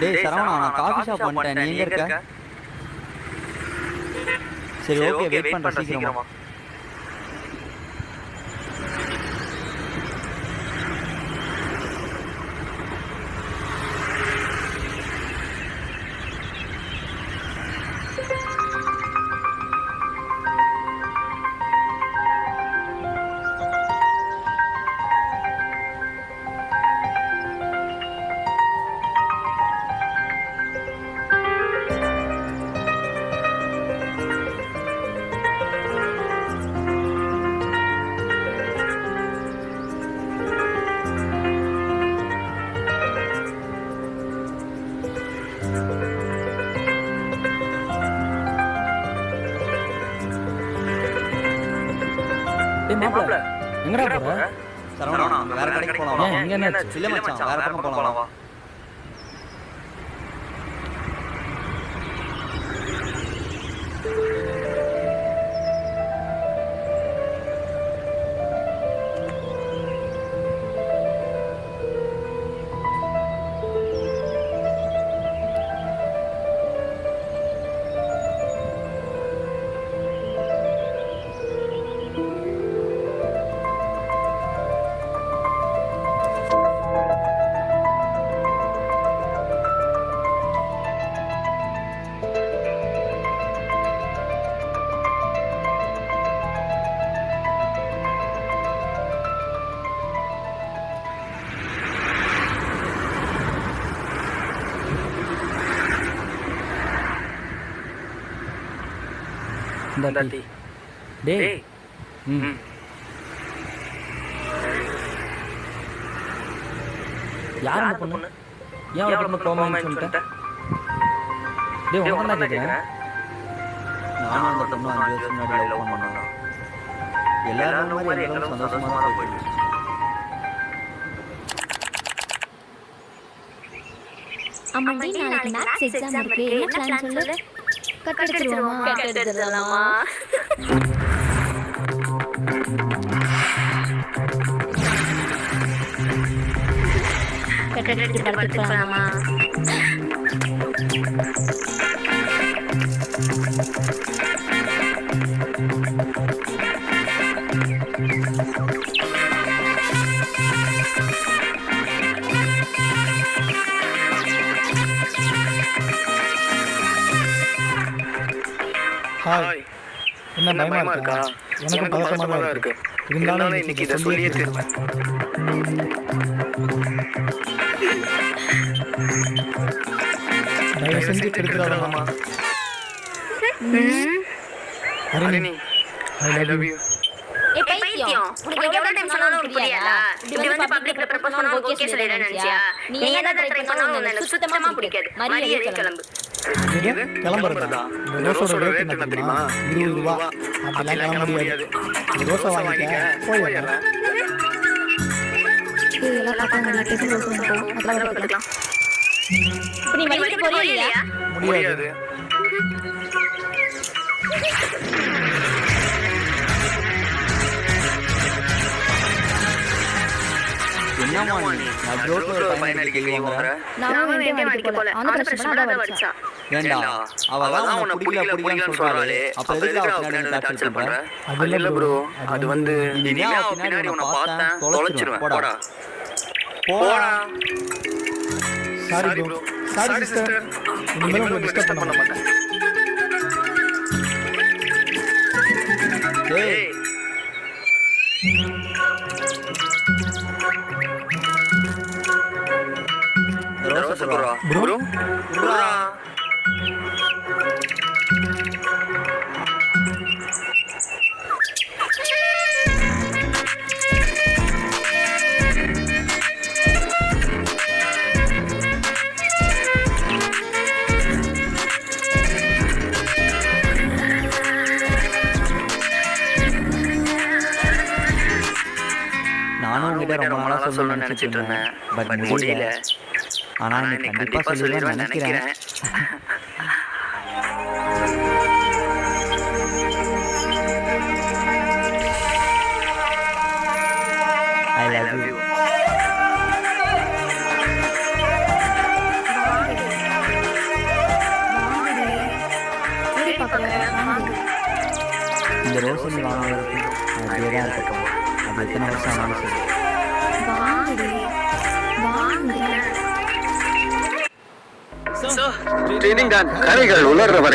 டேய் சரவணா, நான் coffee shop வந்துட்டேன். நீ எங்க இருக்க? சரி ஓகே, வெயிட் பண்றேன், சீக்கிரமா. மாப்ள எங்கடா போற? சரவணா, வேற கடைக்கு போலாம். ஏன் இங்க என்ன? இல்ல மச்சான், வேற பக்கம் போலாம் வா. இந்த டீ. டேய். யார் அந்த பொண்ணு? ஏன் அவளை பக்கம் போமான்னு சொல்லிட்ட? டேய் உனக்கு என்ன கேக்குறேன்? நானும் அந்த பொண்ணு 5 வருஷம் முன்னாடி லவ் பண்ணோம். எல்லாரும் மாதிரி எங்களும் சந்தோஷமா தான் போயிடுச்சு. அம்மாடி, நாளைக்கு மேத்ஸ் எக்ஸாம் இருக்கு. என்ன பிளான் சொல்லு? கட் எடுத்துருவோமா? கட் எடுத்துடலாமா? கட் எடுத்து படுத்துட்டு போலாமா? ஹாய். என்ன பயமா இருக்கா? எனக்கு பதட்டமா தான் இருக்கு. இருந்தாலும் இன்னைக்கு இதை சொல்லியே தீர்வேன். தயவு செஞ்சு கெடுத்துடாதம்மா. Harini, I love you. ஏய் பைத்தியம், உனக்கு எவ்வளவு டைம் சொன்னாலும் உனக்கு புரியல. இப்படி வந்து பப்ளிக்ல ப்ரப்போஸ் பண்ணா ஓகே சொல்லிடுறேன்னு நினைச்சியா? நீ என்ன ட்ரை பண்ணாலும் உனக்கு சுத்தமா பிடிக்காது. மரியாதை கிளம்பு. கிளம்புறதா? இந்த ரோஸோட ரேட் என்ன தெரியுமா? 20 ரூபாய். அப்படிலாம் கிளம்ப முடியாது. இந்த ரோஸை வாங்கிக்க போயிடலாம். இதெல்லாம் பார்த்தா முடியாது. ரோஸ் வாங்கிக்கலாம். அதெல்லாம் பார்க்கலாம். நீ வலிக்கு போறியா இல்லையா? முடியாது. என்னம்மா நீ? நான் ரோட்ல ஒரு பையன் அடிக்க கேக்குறேன். நானும் வேண்டிய வலிக்கு போல. அந்த பிரச்சனை தான் வச்சா. ஏண்டா அவ தான் உன்னை பிடிக்கலன்னு சொல்றாளே, அப்ப எதுக்கு அவ பின்னாடி டார்ச்சர் பண்ற? அது இல்ல ப்ரோ, அது வந்து இனிமே அவ பின்னாடி உன்னை பார்த்தேன் தொலைச்சிருவேன். போடா போடா. Sorry bro. Sorry sister. இனிமேல் உங்களை டிஸ்டர்ப் பண்ண மாட்டேன். டேய் ரோஸ் ப்ரோ. ப்ரோ ப்ரோ நானும் உங்ககிட்ட ரொம்ப நாளா சொல்லணும்னு நினைச்சிட்டு இருந்தேன். பட் முடியல. ஆனா நீ கண்டிப்பா சொல்லிடுவேன்னு நினைக்கிறேன். I love you. இந்த ரோஸை நீ வாங்க வரைக்கும் நான் அப்படியே தான் இருக்கட்டும். அது எத்தனை வருஷம் ஆனாலும் சரி. ட்ரெயினிங் தான் கரைகள் உலர்ற வரை